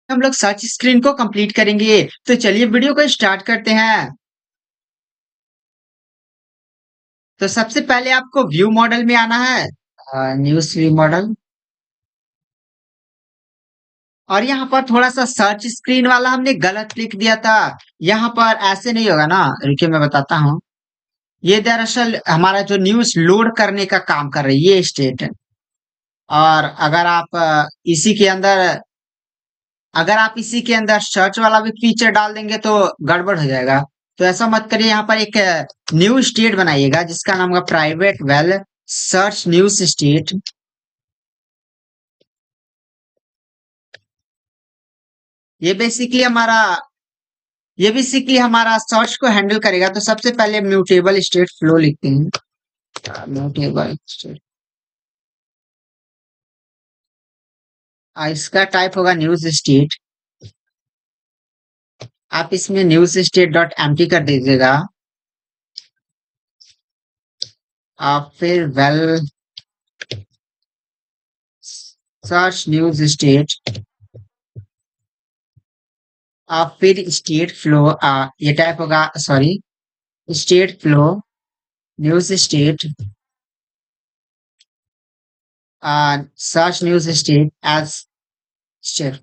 हम लोग search screen को कंप्लीट करेंगे। तो चलिए वीडियो को स्टार्ट करते हैं। तो सबसे पहले आपको व्यू मॉडल में आना है। News view model. और यहाँ पर थोड़ा-सा सर्च स्क्रीन वाला हमने गलत लिख दिया था। यहाँ पर ऐसे नहीं होगा ना, रुकिए मैं बताता हूँ। ये दरअसल हमारा जो न्यूज़ लोड करने का काम कर रही है ये स्टेट है। और अगर आप इसी के अंदर सर्च वाला भी फीचर डाल देंगे तो गड़बड़ हो जाएगा। तो ऐसा मत करिए, यहाँ पर एक न्यू स्टेट बनाइएगा जिसका नाम होगा private well search news state. ये बेसिकली हमारा ये बेसिकली हमारा सर्च को हैंडल करेगा। तो सबसे पहले म्यूटेबल स्टेट फ्लो लिखते हैं। Mutable state. इसका टाइप होगा न्यूज स्टेट। आप इसमें न्यूज स्टेट डॉट एम्प्टी कर दीजिएगा। आप फिर वेल सर्च न्यूज स्टेट। आप फिर स्टेट फ्लो ये टाइप होगा, sorry, state flow news state search news state as state.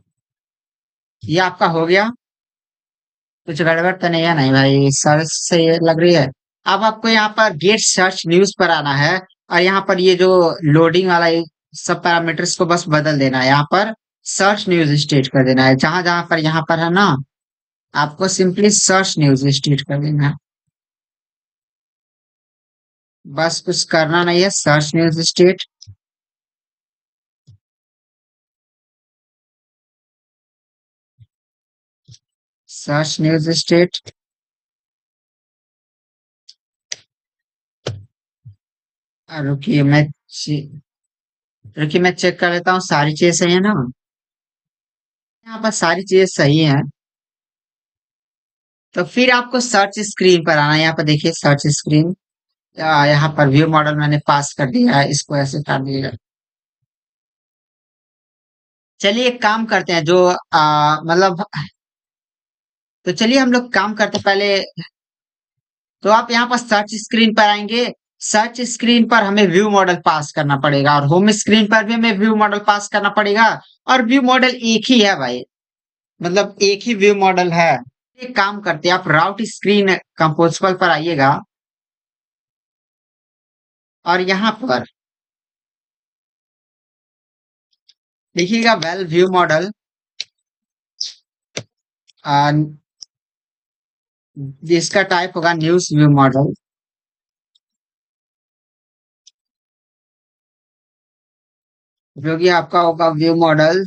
ये आपका हो गया। कुछ गड़बड़ तो नहीं है? नहीं भाई, सर्च से ये लग रही है। अब आपको यहाँ पर गेट सर्च न्यूज पर आना है। और यहाँ पर ये जो लोडिंग वाला ये सब पैरामीटर्स को बस बदल देना है। यहाँ पर सर्च न्यूज स्टेट कर देना है। जहां जहां पर यहाँ पर है ना, आपको सिंपली सर्च न्यूज स्टेट कर देना है। बस कुछ करना नहीं है, search news state. Search news state. रुकिए रुकिए मैं चेक कर लेता हूँ सारी चीजें सही है ना। यहाँ पर सारी चीजें सही हैं। तो फिर आपको सर्च स्क्रीन पर आना है। यहाँ पर देखिए सर्च स्क्रीन। यहाँ पर व्यू मॉडल मैंने पास कर दिया है, इसको ऐसे कर दिया। चलिए एक काम करते हैं, जो मतलब, तो चलिए हम लोग काम करते हैं पहले। तो आप यहाँ पर सर्च स्क्रीन पर आएंगे। सर्च स्क्रीन पर हमें व्यू मॉडल पास करना पड़ेगा और होम स्क्रीन पर भी हमें व्यू मॉडल पास करना पड़ेगा। और व्यू मॉडल एक ही है भाई, मतलब एक ही व्यू मॉडल है। एक काम करते हैं, आप राउट स्क्रीन कंपोजिबल पर आइएगा। और यहाँ पर देखिएगा वेल व्यू मॉडल, जिसका टाइप होगा न्यूज व्यू मॉडल। जो कि आपका होगा व्यू मॉडल।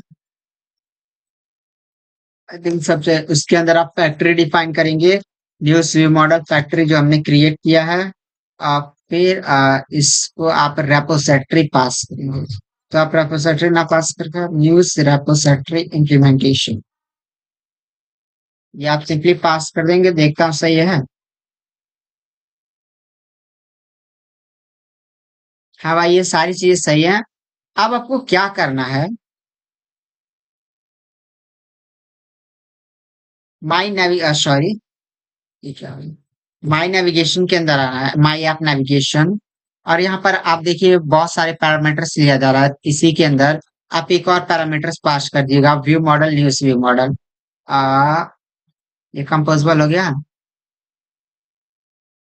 आई थिंक सबसे उसके अंदर आप फैक्ट्री डिफाइन करेंगे। न्यूज व्यू मॉडल फैक्ट्री जो हमने क्रिएट किया है। आप फिर इसको आप रेपोसिटरी पास करेंगे। तो आप रेपोसिटरी ना पास करके न्यूज रेपोसिटरी इम्प्लीमेंटेशन, ये आप सिंपली पास कर देंगे। देखता हूँ सही है। हाँ भाई, ये सारी चीजें सही है। अब आपको क्या करना है, माई नेवी सॉरी, ये क्या है? माई नेविगेशन के अंदर आना है, माई ऐप नेविगेशन। और यहाँ पर आप देखिए बहुत सारे पैरामीटर्स लिया जा रहा है। इसी के अंदर आप एक और पैरामीटर्स पास कर दीजिएगा, view model news view model. आ ये कंपोजिबल हो गया।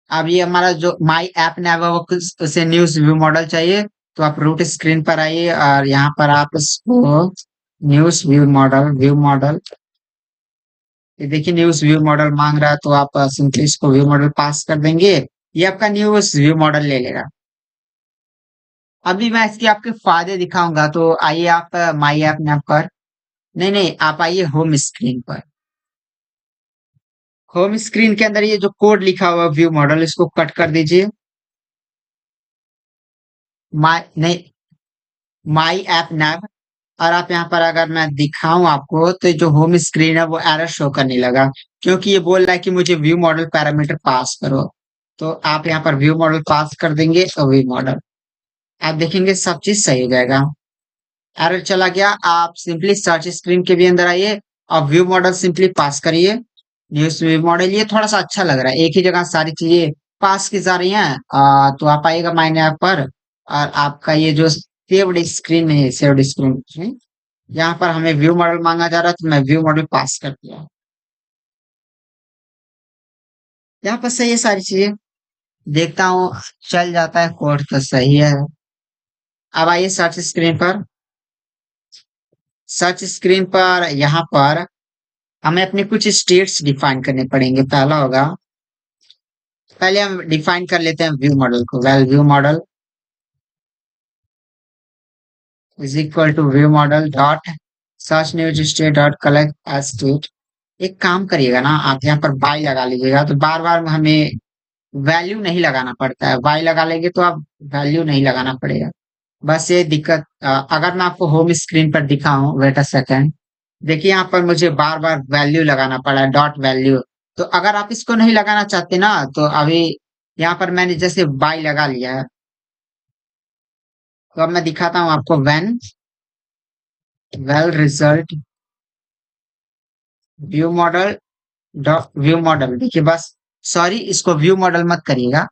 अब ये हमारा जो माई ऐप नेव है वो उसे न्यूज व्यू मॉडल चाहिए। तो आप रूट स्क्रीन पर आइए और यहाँ पर आप इसको न्यूज व्यू मॉडल, ये देखिए न्यूज व्यू मॉडल मांग रहा है। तो आप सिंपली इसको व्यू मॉडल पास कर देंगे। ये आपका न्यूज व्यू मॉडल ले लेगा। अभी मैं इसके आपके फायदे दिखाऊंगा। तो आइए आप माई ऐप में पर, नहीं नहीं, आप आइए होम स्क्रीन पर। होम स्क्रीन के अंदर ये जो कोड लिखा हुआ व्यू मॉडल, इसको कट कर दीजिए। माई नहीं, माई ऐप नैव। और आप यहाँ पर अगर मैं दिखाऊं आपको तो जो होम स्क्रीन है वो एरर शो करने लगा, क्योंकि ये बोल रहा है कि मुझे व्यू मॉडल पैरामीटर पास करो। तो आप यहाँ पर व्यू मॉडल पास कर देंगे तो व्यू मॉडल आप देखेंगे सब चीज सही हो जाएगा। एरर चला गया। आप सिंपली सर्च स्क्रीन के भी अंदर आइए अब व्यू मॉडल सिंपली पास करिए। न्यूज व्यू मॉडल ये थोड़ा सा अच्छा लग रहा है, एक ही जगह सारी चीजें पास की जा रही हैं। तो आप आइएगा माइन ऐप पर, और आपका ये जो सेव्ड स्क्रीन नहीं है, सेव्ड स्क्रीन, यहाँ पर हमें व्यू मॉडल मांगा जा रहा है, तो मैं व्यू मॉडल पास कर दिया। यहाँ पर सही है सारी चीजें, देखता हूँ चल जाता है कोड तो सही है। अब आइए सर्च स्क्रीन पर। सर्च स्क्रीन पर यहाँ पर हमें अपने कुछ स्टेट्स डिफाइन करने पड़ेंगे। पहला होगा, पहले हम डिफाइन कर लेते हैं व्यू मॉडल को। Val view model is equal to view model dot search news state dot collect as state. एक काम करिएगा ना, आप यहाँ पर बाय लगा लीजिएगा, तो बार बार हमें वैल्यू नहीं लगाना पड़ता है। बाय लगा लेंगे तो आप वैल्यू नहीं लगाना पड़ेगा। बस ये दिक्कत, अगर मैं आपको होम स्क्रीन पर दिखाऊं, वेट अ सेकेंड, देखिए यहाँ पर मुझे बार बार वैल्यू लगाना पड़ा है, डॉट वैल्यू। तो अगर आप इसको नहीं लगाना चाहते ना, तो अभी यहाँ पर मैंने जैसे बाय लगा लिया है, तो अब मैं दिखाता हूँ आपको। When well result view model dot view model, देखिए बस, सॉरी इसको व्यू मॉडल मत करिएगा,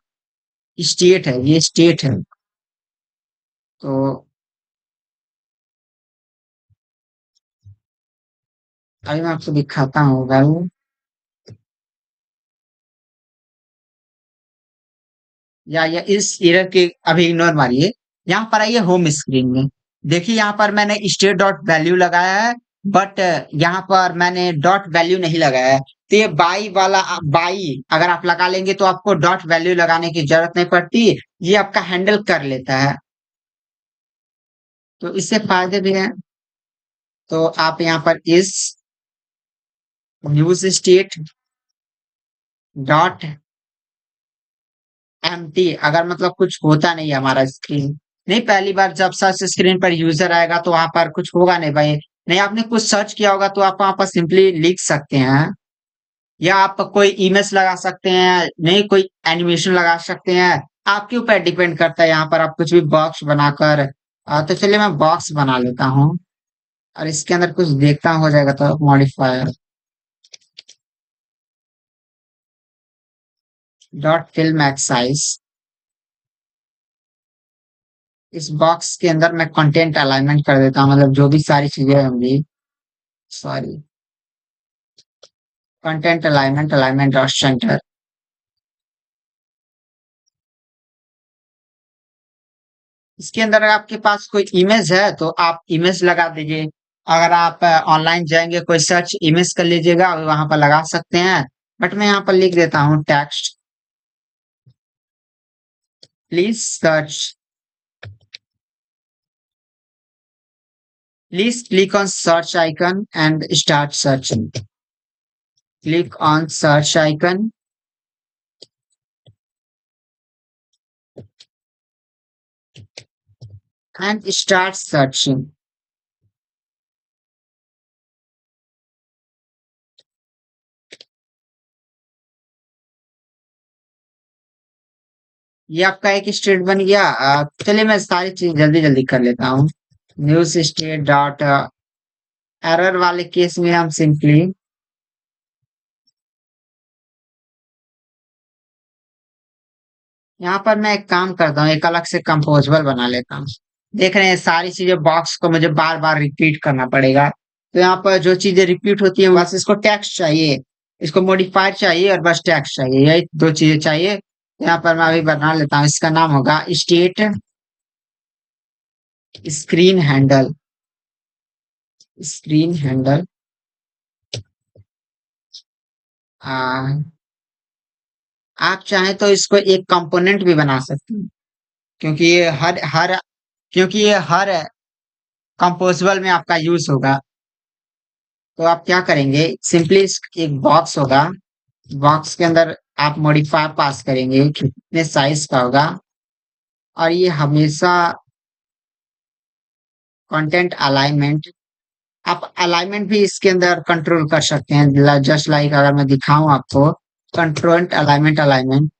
स्टेट है, ये स्टेट है। तो अभी मैं आपको दिखाता हूँ। वेल, या इस एरर के अभी इग्नोर मारिए। यहाँ पर आइए होम स्क्रीन में, देखिए यहाँ पर मैंने स्टेट डॉट वैल्यू लगाया है, बट यहाँ पर मैंने डॉट वैल्यू नहीं लगाया है। तो ये बाई वाला, बाई अगर आप लगा लेंगे तो आपको डॉट वैल्यू लगाने की जरूरत नहीं पड़ती, ये आपका हैंडल कर लेता है। तो इससे फायदे भी हैं। तो आप यहाँ पर इस न्यूज स्टेट डॉट एम्प्टी, अगर मतलब कुछ होता नहीं है हमारा स्क्रीन, नहीं पहली बार जब सर्च स्क्रीन पर यूजर आएगा तो वहां पर कुछ होगा नहीं भाई, नहीं आपने कुछ सर्च किया होगा तो आप वहां पर सिंपली लिख सकते हैं, या आप कोई इमेज लगा सकते हैं, नहीं कोई एनिमेशन लगा सकते हैं। आपके ऊपर डिपेंड करता है, यहाँ पर आप कुछ भी बॉक्स बनाकर, तो चलिए मैं बॉक्स बना लेता हूँ, और इसके अंदर कुछ देखता हो जाएगा तो मॉडिफायर डॉट फिल्म एक्साइज। इस बॉक्स के अंदर मैं कंटेंट अलाइनमेंट कर देता हूँ, मतलब जो भी सारी चीजें होंगी, sorry, content alignment, alignment dot centre. इसके अंदर अगर आपके पास कोई इमेज है तो आप इमेज लगा दीजिए। अगर आप ऑनलाइन जाएंगे, कोई सर्च इमेज कर लीजिएगा, वहां पर लगा सकते हैं। बट मैं यहाँ पर लिख देता हूँ text, please search, please click on search icon and start searching. Click on search icon and start searching. ये आपका एक स्टेट बन गया। चलिए मैं सारी चीज जल्दी जल्दी कर लेता हूँ। न्यूज स्टेट डॉट एरर वाले केस में हम सिंपली, यहाँ पर मैं एक काम करता हूँ, एक अलग से कंपोजेबल बना लेता हूँ। देख रहे हैं सारी चीजें बॉक्स को मुझे बार बार रिपीट करना पड़ेगा, तो यहाँ पर जो चीजें रिपीट होती है बस इसको टेक्स्ट चाहिए, इसको मॉडिफायर चाहिए, और बस टेक्स्ट चाहिए, यही दो चीजें चाहिए। यहाँ पर मैं अभी बना लेता हूँ, इसका नाम होगा state screen handle. Screen handle, आप चाहें तो इसको एक कंपोनेंट भी बना सकते हैं, क्योंकि ये हर हर क्योंकि ये हर कंपोजेबल में आपका यूज होगा। तो आप क्या करेंगे, सिंपली एक बॉक्स होगा, बॉक्स के अंदर आप मॉडिफायर पास करेंगे कि कितने साइज का होगा, और ये हमेशा कंटेंट अलाइनमेंट, आप अलाइनमेंट भी इसके अंदर कंट्रोल कर सकते हैं, जस्ट लाइक अगर मैं दिखाऊं आपको, कंट्रोल अलाइनमेंट, अलाइनमेंट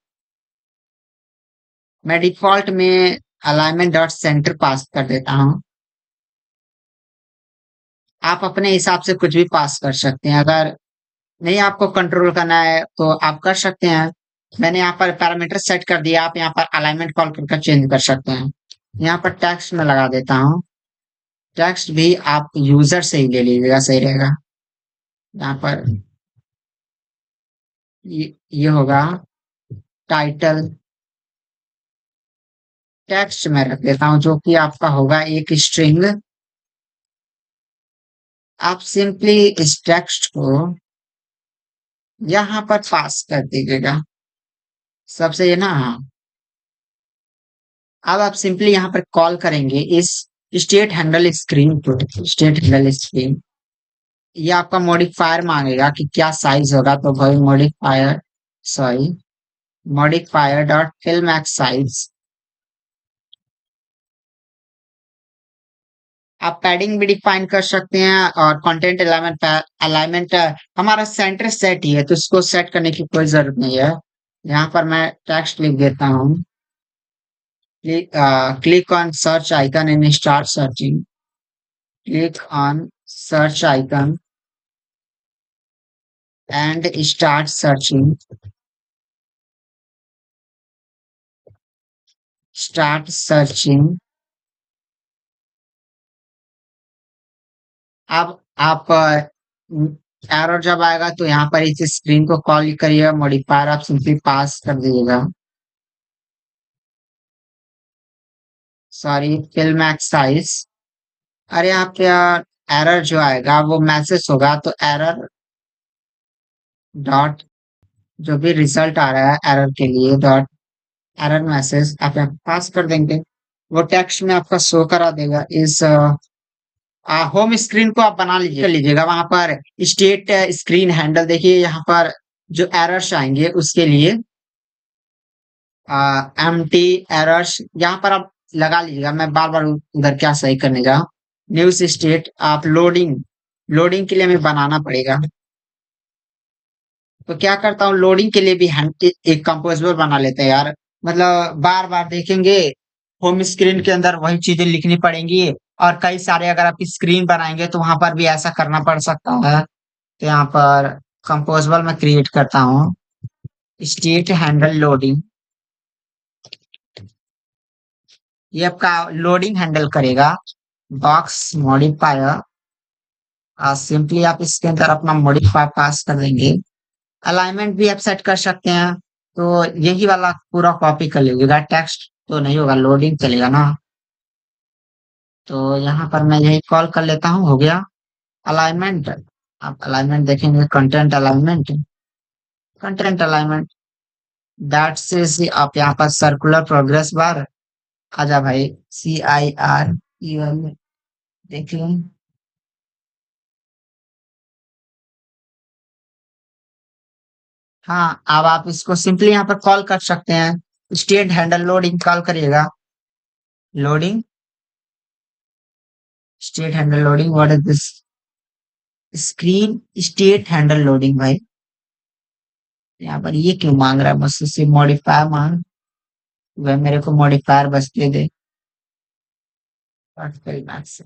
मैं डिफॉल्ट में अलाइनमेंट डॉट सेंटर पास कर देता हूँ। आप अपने हिसाब से कुछ भी पास कर सकते हैं। अगर नहीं आपको कंट्रोल करना है तो आप कर सकते हैं। मैंने यहाँ पर पैरामीटर सेट कर दिया, आप यहाँ पर अलाइनमेंट कॉल करके चेंज कर सकते हैं। यहाँ पर टेक्स्ट में लगा देता हूँ। टेक्स्ट भी आप यूजर से ही ले लीजिएगा, सही रहेगा। यहाँ पर ये होगा टाइटल। टेक्स्ट में रख देता हूँ जो कि आपका होगा एक स्ट्रिंग। आप सिंपली इस टेक्स्ट को यहाँ पर पास कर दीजिएगा। सबसे ये ना, हाँ। अब आप सिंपली यहाँ पर कॉल करेंगे इस स्टेट हैंडल स्क्रीन को। स्टेट हैंडल स्क्रीन, ये आपका मॉडिफायर मांगेगा कि क्या साइज होगा, तो भाई modifier, sorry, modifier dot fill max size. आप पैडिंग भी डिफाइन कर सकते हैं और कंटेंट अलाइनमेंट। अलाइनमेंट हमारा सेंटर सेट ही है तो इसको सेट करने की कोई जरूरत नहीं है। यहाँ पर मैं टेक्स्ट लिख देता हूँ। Click on search icon in start searching. Click on search icon and start searching. Start searching. अब आप एरर जब आएगा तो यहाँ पर इस स्क्रीन को कॉल करिएगा, मॉडिफायर आप सिंपली पास कर दीजिएगा। Sorry, fill max size. अरे आप यार, एरर जो आएगा वो मैसेज होगा, तो एरर डॉट, जो भी रिजल्ट आ रहा है एरर के लिए, डॉट एरर मैसेज आप यहाँ पास कर देंगे। वो टेक्स्ट में आपका शो करा देगा। इस होम स्क्रीन को आप बना लीजिए, कर लीजिएगा। वहां पर स्टेट स्क्रीन हैंडल देखिए, यहाँ पर जो एरर्स आएंगे उसके लिए एम टी एरर्स यहाँ पर आप लगा लीजिएगा। मैं बार बार उधर क्या सही करने जा। न्यूज स्टेट आप लोडिंग, लोडिंग के लिए हमें बनाना पड़ेगा। तो क्या करता हूँ, लोडिंग के लिए भी एक कंपोजेबल बना लेते हैं यार। मतलब बार बार देखेंगे, होम स्क्रीन के अंदर वही चीजें लिखनी पड़ेंगी। और कई सारे अगर आप स्क्रीन बनाएंगे तो वहां पर भी ऐसा करना पड़ सकता है। तो यहाँ पर कंपोजेबल मैं क्रिएट करता हूँ। स्टेट हैंडल लोडिंग, ये आपका लोडिंग हैंडल करेगा। बॉक्स मॉडिफायर, सिंपली आप इसके अंदर अपना मॉडिफायर पास कर देंगे। अलाइनमेंट भी आप सेट कर सकते हैं। तो यही वाला पूरा कॉपी कर लीजिएगा। टेक्स्ट तो नहीं होगा, लोडिंग चलेगा ना। तो यहाँ पर मैं यही कॉल कर लेता हूँ, हो गया अलाइनमेंट। आप अलाइनमेंट देखेंगे, content alignment, content alignment that से आप यहाँ पर सर्कुलर प्रोग्रेस बार। आजा भाई, CIR देख लें। हाँ, अब आप इसको सिंपली यहाँ पर कॉल कर सकते हैं। स्टेट हैंडल लोडिंग कॉल करिएगा। Loading, state handle loading, what is this? Screen state handle loading भाई। यहाँ पर ये क्यों मांग रहा है मुझसे? सिर्फ मॉडिफायर मांग, वह मेरे को मॉडिफायर बस दे दे। Particle max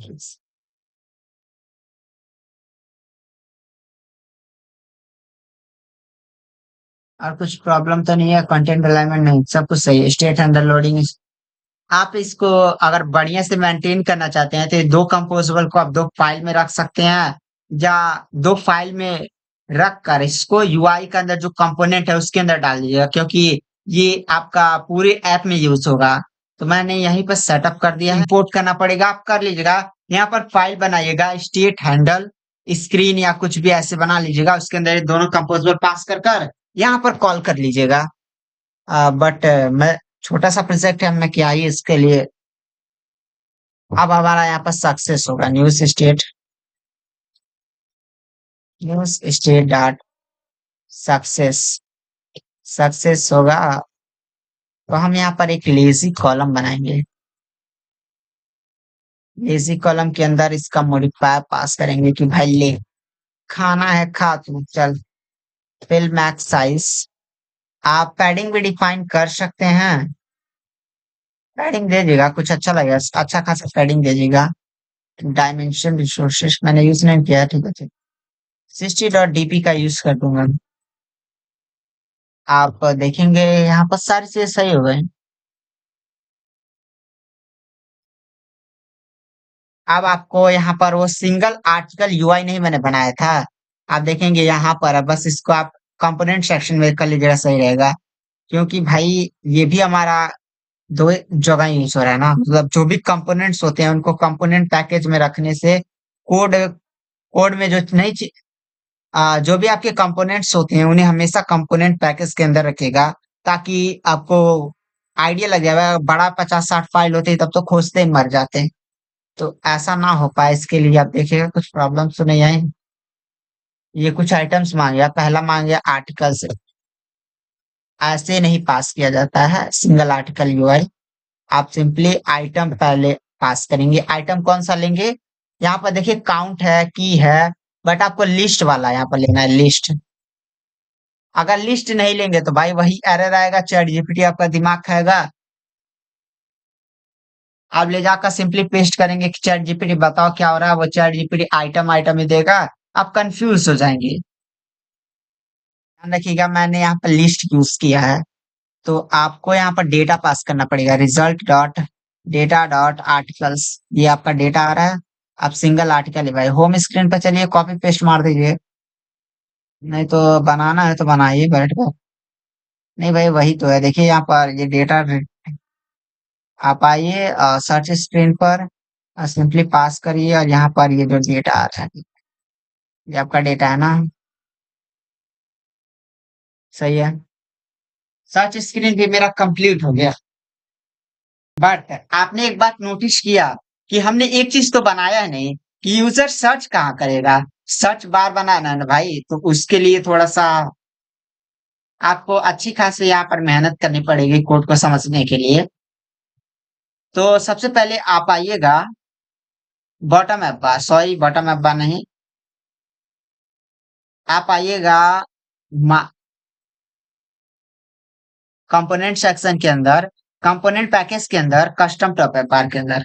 और कुछ प्रॉब्लम तो नहीं है? कंटेंट अलाइनमेंट नहीं, सब कुछ सही है। State handle loading. आप इसको अगर बढ़िया से मेंटेन करना चाहते हैं तो ये दो कंपोजेबल को आप दो फाइल में रख सकते हैं। या दो फाइल में रख कर इसको यूआई के अंदर जो कंपोनेंट है उसके अंदर डाल दीजिएगा, क्योंकि ये आपका पूरे ऐप में यूज होगा। तो मैंने यहीं पर सेटअप कर दिया है। इंपोर्ट करना पड़ेगा, आप कर लीजिएगा। यहाँ पर फाइल बनाइएगा, स्टेट हैंडल स्क्रीन या कुछ भी ऐसे बना लीजिएगा। उसके अंदर ये दोनों कंपोजेबल पास कर कर यहाँ पर कॉल कर लीजिएगा। बट मैं, छोटा सा प्रोजेक्ट है, मैं क्या ही इसके लिए। अब हमारा यहाँ पर सक्सेस होगा। News state dot success, success होगा। तो हम यहाँ पर एक लेजी कॉलम बनाएंगे। लेजी कॉलम के अंदर इसका मॉडिफायर पास करेंगे कि भाई ले, खाना है खा तू चल। फिल मैक्स साइज, आप पैडिंग भी डिफाइन कर सकते हैं। पैडिंग दे दीजिएगा, कुछ अच्छा लगेगा, अच्छा खासा पैडिंग दे दीजिएगा। डायमेंशन रिसोर्सेस मैंने यूज नहीं किया है, ठीक है ठीक। 60.dp का यूज कर दूंगा। आप देखेंगे यहाँ पर सारी चीजें सही हो गई। अब आपको यहाँ पर वो सिंगल आर्टिकल यूआई नहीं मैंने बनाया था। आप देखेंगे यहाँ पर बस इसको आप कंपोनेंट सेक्शन में कर लीजिएगा, सही रहेगा। क्योंकि भाई ये भी हमारा दो जगह यूज हो रहा है ना, मतलब जो भी कंपोनेंट्स होते हैं उनको कंपोनेंट पैकेज में रखने से कोड कोड में जो नहीं जो भी आपके कंपोनेंट्स होते हैं उन्हें हमेशा कंपोनेंट पैकेज के अंदर रखेगा, ताकि आपको आइडिया लग जाएगा। बड़ा 50-60 फाइल होते हैं तब तो खोजते ही मर जाते हैं। तो ऐसा ना हो पाए इसके लिए आप देखिएगा कुछ प्रॉब्लम तो नहीं आई। ये कुछ आइटम्स मांगे, पहला मांगे आर्टिकल्स। ऐसे नहीं पास किया जाता है सिंगल आर्टिकल यूआई। आप सिंपली आइटम पहले पास करेंगे। आइटम कौन सा लेंगे? यहाँ पर देखिए काउंट है, की है, बट आपको लिस्ट वाला यहाँ पर लेना है, लिस्ट। अगर लिस्ट नहीं लेंगे तो भाई वही एरर आएगा, चैट जीपीटी आपका दिमाग खाएगा। आप ले जाकर सिंपली पेस्ट करेंगे कि चैट जीपीटी बताओ क्या हो रहा है, वो चैट जीपीटी आइटम आइटम ही देगा। आप कंफ्यूज हो जाएंगे। ध्यान रखिएगा मैंने यहाँ पर लिस्ट यूज किया है। तो आपको यहाँ पर डेटा पास करना पड़ेगा, result dot data dot articles. ये आपका डेटा आ रहा है। आप सिंगल आर्टिकल है भाई, होम स्क्रीन पर चलिए कॉपी पेस्ट मार दीजिए। नहीं तो बनाना है तो बनाइए बैठ कर। नहीं भाई वही तो है, देखिए यहाँ पर ये डेटा। आप आइए सर्च स्क्रीन पर, सिंपली पास करिए और यहाँ पर ये जो डेटा आ रहा है, ये आपका डेटा है ना। सही है। सर्च स्क्रीन भी मेरा कंप्लीट हो गया। बट आपने एक बात नोटिस किया कि हमने एक चीज तो बनाया है नहीं कि यूजर सर्च कहाँ करेगा। सर्च बार बनाना है ना भाई, तो उसके लिए थोड़ा सा आपको अच्छी खासी यहाँ पर मेहनत करनी पड़ेगी कोड को समझने के लिए। तो सबसे पहले आप आइएगा बॉटम ऐप बार, सॉरी बॉटम ऐप बार नहीं। आप आइएगा कंपोनेंट सेक्शन के अंदर, कंपोनेंट पैकेज के अंदर, कस्टम टॉप ऐप बार के अंदर।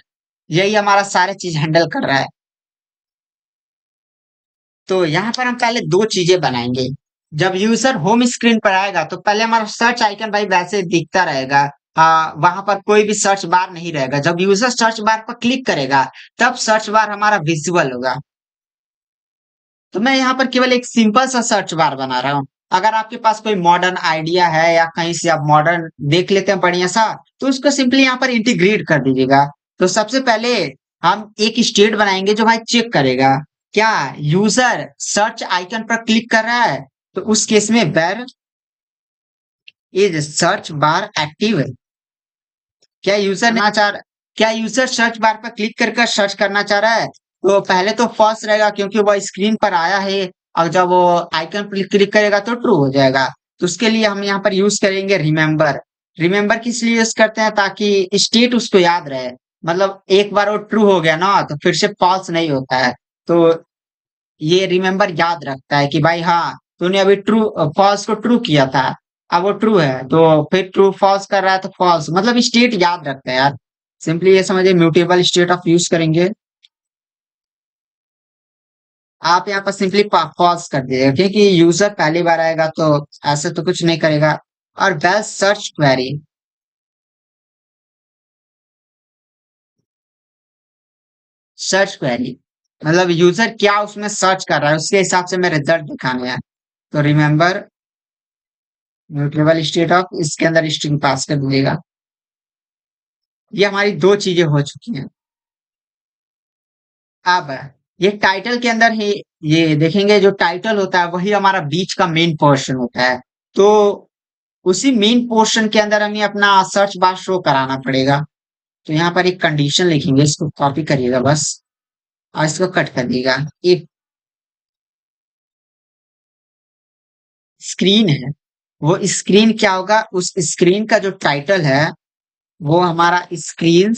यही हमारा सारे चीज हैंडल कर रहा है। तो यहाँ पर हम पहले दो चीजें बनाएंगे। जब यूजर होम स्क्रीन पर आएगा तो पहले हमारा सर्च आइकन भाई वैसे दिखता रहेगा। वहां पर कोई भी सर्च बार नहीं रहेगा। जब यूजर सर्च बार पर क्लिक करेगा तब सर्च बार हमारा विजुअल होगा। तो मैं यहाँ पर केवल एक सिंपल सा सर्च बार बना रहा हूँ। अगर आपके पास कोई मॉडर्न आइडिया है या कहीं से आप मॉडर्न देख लेते हैं बढ़िया सा, तो उसको सिंपली यहाँ पर इंटीग्रेट कर दीजिएगा। तो सबसे पहले हम एक स्टेट बनाएंगे जो भाई चेक करेगा क्या यूजर सर्च आइकन पर क्लिक कर रहा है। तो उस केस में where is search bar active. क्या यूजर ना चाह क्या यूजर सर्च बार पर क्लिक कर सर्च करना चाह रहा है? तो पहले तो फॉल्स रहेगा क्योंकि वो स्क्रीन पर आया है। और जब वो आइकन पर क्लिक करेगा तो ट्रू हो जाएगा। तो उसके लिए हम यहाँ पर यूज करेंगे रिमेम्बर। रिमेम्बर किस लिए यूज करते हैं? ताकि स्टेट उसको याद रहे। मतलब एक बार वो ट्रू हो गया ना तो फिर से फॉल्स नहीं होता है। तो ये रिमेम्बर याद रखता है कि भाई हाँ तूने अभी ट्रू फॉल्स को ट्रू किया था, अब वो ट्रू है तो फिर ट्रू फॉल्स कर रहा है तो फॉल्स, मतलब स्टेट याद रखता है यार। सिंपली ये समझिए म्यूटेबल स्टेट ऑफ यूज करेंगे। आप यहाँ पर सिंपली फॉल्स कर दीजिएगा क्योंकि यूजर पहली बार आएगा तो ऐसे तो कुछ नहीं करेगा। और best search query, search query मतलब यूजर क्या उसमें सर्च कर रहा है उसके हिसाब से मैं रिजल्ट दिखाने हैं। तो रिमेम्बर म्यूटेबल स्टेट ऑफ, इसके अंदर स्ट्रिंग पास कर दीजिएगा। ये हमारी दो चीजें हो चुकी हैं। अब ये टाइटल के अंदर ही ये देखेंगे जो टाइटल होता है वही हमारा बीच का मेन पोर्शन होता है। तो उसी मेन पोर्शन के अंदर हमें अपना सर्च बार शो कराना पड़ेगा। तो यहाँ पर एक कंडीशन लिखेंगे, इसको कॉपी करिएगा बस और इसको कट कर दिएगा। एक स्क्रीन है, वो स्क्रीन क्या होगा, उस स्क्रीन का जो टाइटल है वो हमारा screen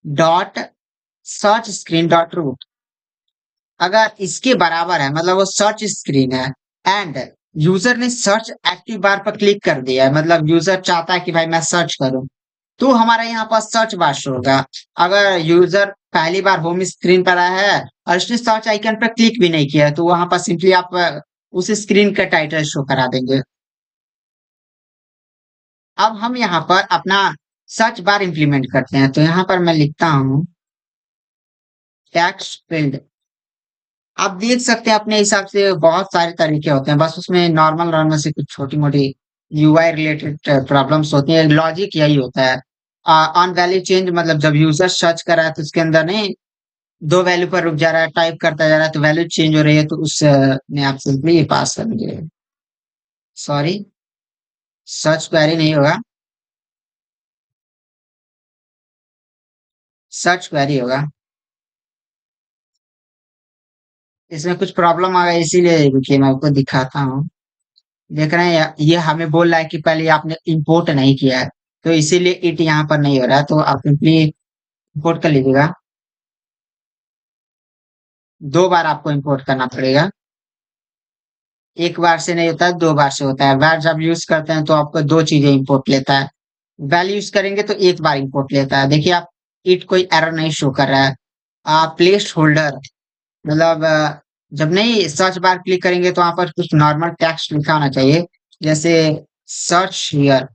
dot search screen dot route. अगर इसके बराबर है मतलब वो सर्च स्क्रीन है। एंड यूजर ने सर्च एक्टिव बार पर क्लिक कर दिया है, मतलब यूजर चाहता है कि भाई मैं सर्च करूं, तो हमारा यहाँ पर सर्च बार शो होगा। अगर यूजर पहली बार होम स्क्रीन पर आया है और उसने सर्च आइकन पर क्लिक भी नहीं किया है, तो वहां पर सिंपली आप उस स्क्रीन का टाइटल शो करा देंगे। अब हम यहाँ पर अपना सर्च बार इंप्लीमेंट करते हैं, तो यहाँ पर मैं लिखता हूँ टेक्स्ट फील्ड। आप देख सकते हैं अपने हिसाब से बहुत सारे तरीके होते हैं, बस उसमें नॉर्मल नॉर्मल से कुछ छोटी मोटी यूआई रिलेटेड प्रॉब्लम्स होती हैं। लॉजिक यही होता है, ऑन वैल्यू चेंज, मतलब जब यूजर सर्च कर रहा है तो उसके अंदर नहीं, दो वैल्यू पर रुक जा रहा है, टाइप करता जा रहा है तो वैल्यू चेंज हो रही है, तो उस में आप सिंपली पास करेंगे। सॉरी, सर्च क्वेरी नहीं होगा, सर्च क्वेरी होगा। इसमें कुछ प्रॉब्लम आ गया, इसीलिए रुकिए मैं आपको दिखाता हूँ। देख रहे हैं ये हमें बोल रहा है कि पहले आपने इंपोर्ट नहीं किया है, तो इसीलिए इट यहाँ पर नहीं हो रहा है, तो आप सिंपली इंपोर्ट कर लीजिएगा। दो बार आपको इंपोर्ट करना पड़ेगा, एक बार से नहीं होता है, दो बार से होता है। बार जब यूज करते हैं तो आपको दो चीजें इंपोर्ट लेता है, वैल्यू यूज करेंगे तो एक बार इंपोर्ट लेता है। देखिए आप, इट कोई एरर नहीं शो कर रहा है। आप प्लेस होल्डर, मतलब जब नहीं सर्च बार क्लिक करेंगे तो वहां पर कुछ नॉर्मल टेक्स्ट लिखा होना चाहिए, जैसे सर्च हियर,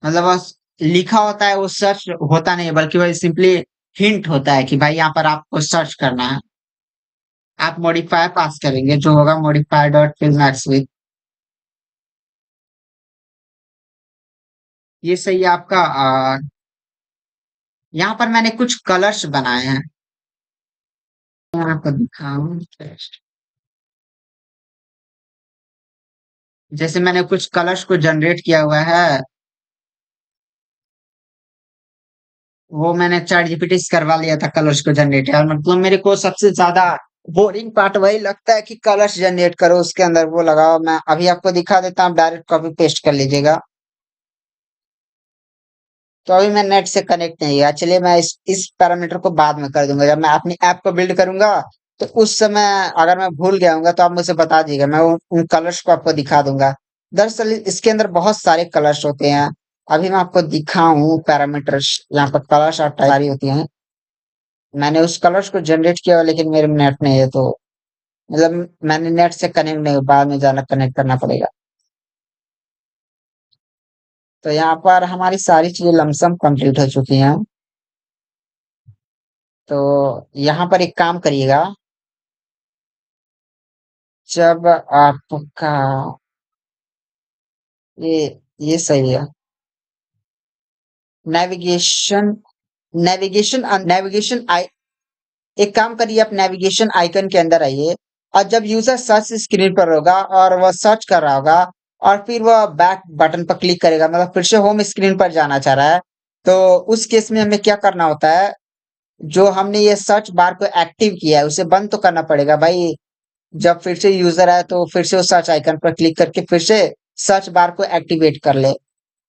मतलब बस लिखा होता है, वो सर्च होता नहीं है, बल्कि वह सिंपली हिंट होता है कि भाई यहाँ पर आपको सर्च करना है। आप मॉडिफायर पास करेंगे, जो होगा modifier dot fill max with. ये सही है आपका। यहाँ पर मैंने कुछ कलर्स बनाए हैं, मैं आपको दिखाऊं। जैसे मैंने कुछ कलर्स को जनरेट किया हुआ है, वो मैंने चैट जीपीटी से करवा लिया था कलर्स को जनरेट, यार मतलब मेरे को सबसे ज्यादा बोरिंग पार्ट वही लगता है कि कलर्स जनरेट करो, उसके अंदर वो लगाओ। मैं अभी आपको दिखा देता हूँ, डायरेक्ट कॉपी पेस्ट कर लीजिएगा। तो अभी मैं नेट से कनेक्ट नहीं हुआ, चलिए मैं इस पैरामीटर को बाद में कर दूंगा, जब मैं अपनी ऐप को बिल्ड करूंगा। तो उस समय अगर मैं भूल गया हूँ तो आप मुझे बता दीजिएगा, मैं उन कलर्स को आपको दिखा दूंगा। दरअसल इसके अंदर बहुत सारे कलर्स होते हैं। अभी मैं आपको दिखाऊं पैरामीटर्स, यहाँ पर कलर्स और टाइप सारी होती हैं। मैंने उस कलर्स को जनरेट किया हुआ, लेकिन मेरे में नेट नहीं है, तो मतलब मैंने नेट से कनेक्ट नहीं हुआ, बाद में जाना कनेक्ट करना पड़ेगा। तो यहाँ पर हमारी सारी चीजें लमसम कंप्लीट हो चुकी हैं। तो यहाँ पर एक काम करिएगा, जब आपका ये ये सही है। नेविगेशन, नेविगेशन आई, एक काम करिए, आप नेविगेशन आइकन के अंदर आइए, और जब यूजर सर्च स्क्रीन पर होगा और वह सर्च कर रहा होगा, और फिर वह बैक बटन पर क्लिक करेगा, मतलब फिर से होम स्क्रीन पर जाना चाह रहा है, तो उस केस में हमें क्या करना होता है, जो हमने ये सर्च बार को एक्टिव किया है उसे बंद तो करना पड़ेगा भाई। जब फिर से यूजर आए तो फिर से उस सर्च आइकन पर क्लिक करके फिर से सर्च बार को एक्टिवेट कर ले।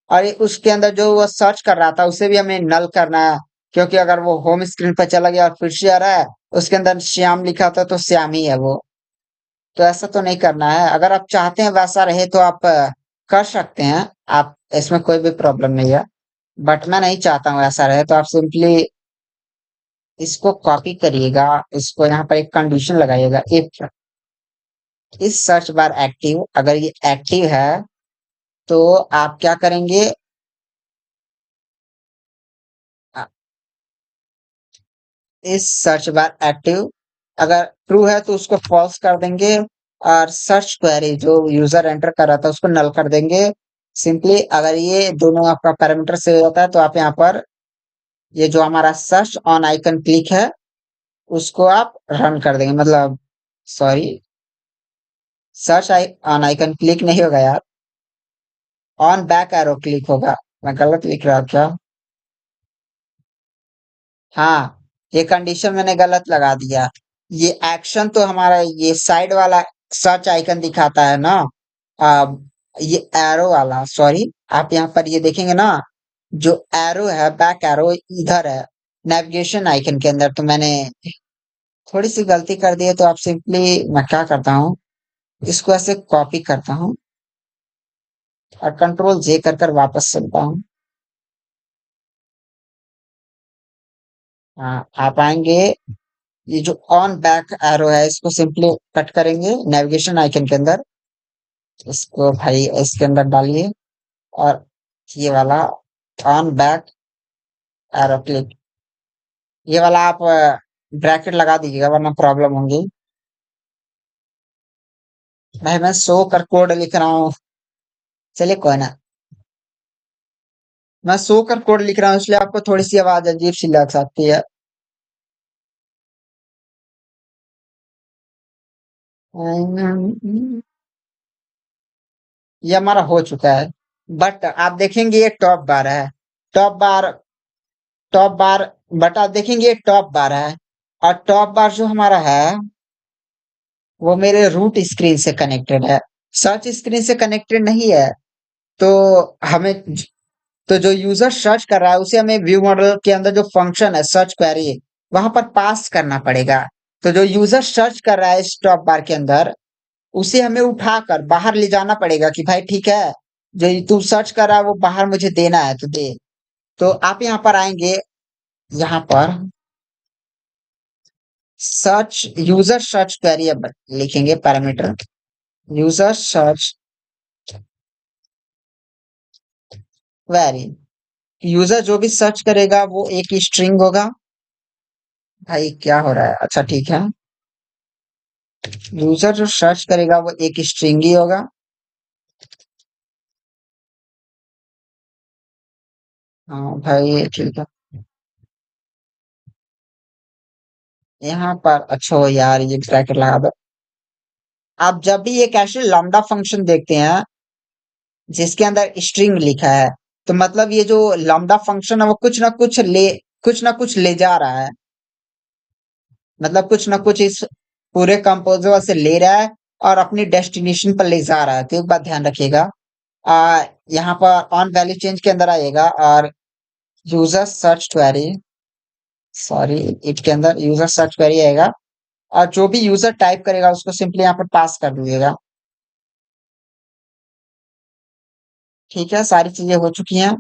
और उसके अंदर जो वो सर्च कर रहा था उसे भी हमें नल करना है, क्योंकि अगर वो होम स्क्रीन पर चला गया और फिर से आ रहा है, उसके अंदर श्याम लिखा था तो श्याम ही है वो। तो ऐसा तो नहीं करना है, अगर आप चाहते हैं वैसा रहे तो आप कर सकते हैं, आप इसमें कोई भी प्रॉब्लम नहीं है। बट मैं नहीं चाहता हूँ ऐसा रहे, तो आप सिंपली इसको कॉपी करिएगा, इसको यहाँ पर एक कंडीशन लगाइएगा, इफ इस सर्च बार एक्टिव, अगर ये एक्टिव है तो आप क्या करेंगे, अ, इस सर्च बार एक्टिव अगर ट्रू है तो उसको फॉल्स कर देंगे, और सर्च क्वेरी जो यूजर एंटर कर रहा था उसको नल कर देंगे। सिंपली अगर ये दोनों आपका पैरामीटर से होता है तो आप यहाँ पर ये जो हमारा सर्च ऑन आइकन क्लिक है उसको आप रन कर देंगे, मतलब sorry, search on icon click नहीं होगा यार, ऑन बैक एरो क्लिक होगा। मैं गलत लिख रहा था। हाँ, ये कंडीशन मैंने गलत लगा दिया। ये एक्शन तो हमारा ये साइड वाला सर्च आइकन दिखाता है ना, आ, ये एरो वाला, सॉरी, आप यहाँ पर ये देखेंगे ना, जो एरो है बैक एरो इधर है नेविगेशन आइकन के अंदर, तो मैंने थोड़ी सी गलती कर दी है। तो आप सिंपली, मैं क्या करता हूँ, इसको ऐसे कॉपी करता हूँ और कंट्रोल जे कर कर वापस चलता हूँ। हाँ, आप आएंगे, ये जो ऑन बैक एरो है इसको सिंपली कट करेंगे नेविगेशन आइकन के अंदर। इसको भाई इसके अंदर डालिए, और ये वाला ऑन बैक एरो क्लिक, ये वाला आप ब्रैकेट लगा दीजिएगा वरना प्रॉब्लम होंगी। भाई मैं शो कर कोड लिख रहा हूँ, चलिए कोई ना। मैं शो कर कोड लिख रहा हूँ इसलिए आपको थोड़ी सी आवाज अजीब सी लग सकती है। ये हमारा हो चुका है, बट आप देखेंगे ये टॉप बार है। Top bar, top bar, but आप देखेंगे ये टॉप बार है। और टॉप बार जो हमारा है वो मेरे रूट स्क्रीन से कनेक्टेड है, सर्च स्क्रीन से कनेक्टेड नहीं है। तो हमें, तो जो यूजर सर्च कर रहा है उसे हमें व्यू मॉडल के अंदर जो फंक्शन है सर्च क्वेरी, वहां पर पास करना पड़ेगा। तो जो यूजर सर्च कर रहा है इस टॉप बार के अंदर, उसे हमें उठाकर बाहर ले जाना पड़ेगा कि भाई ठीक है, जो तू सर्च कर रहा है वो बाहर मुझे देना है तो दे। तो आप यहाँ पर आएंगे, यहाँ पर सर्च, यूजर सर्च क्वेरी अब लिखेंगे parameter, user search query. User जो भी सर्च करेगा वो एक स्ट्रिंग होगा। भाई क्या हो रहा है, अच्छा ठीक है। यूजर जो सर्च करेगा वो एक स्ट्रिंग ही होगा। हाँ भाई ठीक है। यहाँ पर अच्छा हो यार, ये ब्रैकेट लगा दो। आप जब भी एक ऐसे लैम्डा फंक्शन देखते हैं जिसके अंदर स्ट्रिंग लिखा है, तो मतलब ये जो लैम्डा फंक्शन है वो कुछ ना कुछ ले जा रहा है। मतलब कुछ ना कुछ इस पूरे कंपोजर से ले रहा है और अपनी डेस्टिनेशन पर ले जा रहा है। तो एक बात ध्यान रखिएगा, यहाँ पर ऑन वैल्यू चेंज के अंदर आइएगा और user search query, sorry, it के अंदर यूजर सर्च क्वेरी आएगा, और जो भी यूजर टाइप करेगा उसको सिंपली यहाँ पर पास कर दीजिएगा। ठीक है, सारी चीजें हो चुकी हैं।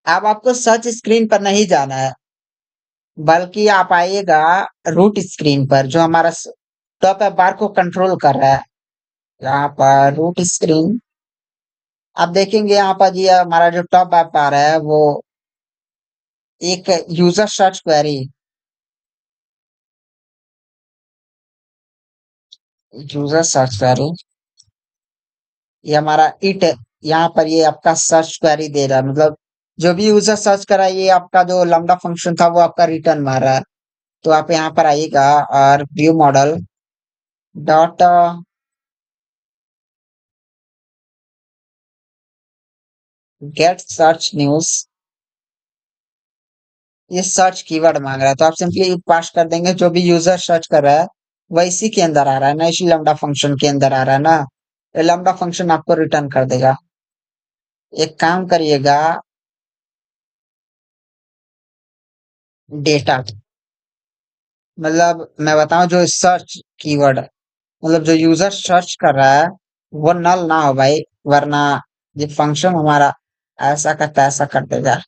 अब आपको सर्च स्क्रीन पर नहीं जाना है, बल्कि आप आइएगा रूट स्क्रीन पर जो हमारा टॉप एप बार को कंट्रोल कर रहा है। यहाँ पर रूट स्क्रीन आप देखेंगे, यहाँ पर जी हमारा जो टॉप एप बार है वो एक user search query, user search query, ये हमारा इट, यहाँ पर ये आपका सर्च क्वेरी दे रहा है। मतलब जो भी यूजर सर्च करा है, ये आपका जो लैम्डा फंक्शन था वो आपका रिटर्न मार रहा है। तो आप यहाँ पर आइएगा और view model dot gate search news, ये सर्च कीवर्ड मांग रहा है, तो आप सिंपली पास कर देंगे जो भी यूजर सर्च कर रहा है वह इसी के अंदर आ रहा है ना, इसी लैम्डा फंक्शन के अंदर आ रहा है ना। ये लैम्डा फंक्शन आपको रिटर्न कर देगा। एक काम करिएगा, डेटा, मतलब मैं बताऊं जो सर्च कीवर्ड, मतलब जो यूजर सर्च कर रहा है वो नल ना हो भाई, वरना ये फंक्शन हमारा ऐसा का तैसा कर देगा।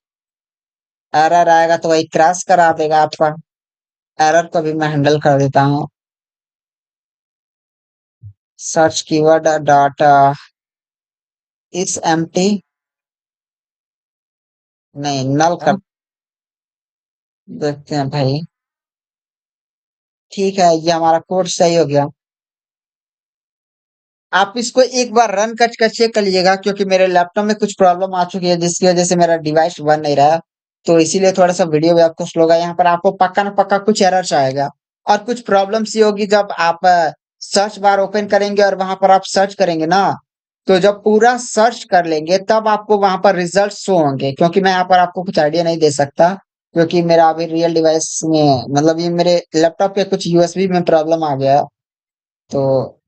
एरर आएगा तो वही क्रैश करा देगा आपका। एरर को भी मैं हैंडल कर देता हूँ। सर्च कीवर्ड डॉट इस एम्प्टी, नहीं नल कर देखते हैं भाई। ठीक है, ये हमारा कोड सही हो गया। आप इसको एक बार रन कर चेक कर लीजिएगा, क्योंकि मेरे लैपटॉप में कुछ प्रॉब्लम आ चुकी है जिसकी वजह से मेरा डिवाइस बन नहीं रहा है। तो इसीलिए थोड़ा सा वीडियो भी आपको स्लो होगा। यहाँ पर आपको पक्का ना पक्का कुछ एरर्स आएगा, और कुछ प्रॉब्लम्स ये होगी जब आप सर्च बार ओपन करेंगे और वहां पर आप सर्च करेंगे ना, तो जब पूरा सर्च कर लेंगे तब आपको वहां पर रिजल्ट शो होंगे। क्योंकि मैं यहाँ पर आपको कुछ आइडिया नहीं दे सकता, क्योंकि मेरा अभी रियल डिवाइस में, मतलब ये मेरे लैपटॉप के कुछ यूएसबी में प्रॉब्लम आ गया। तो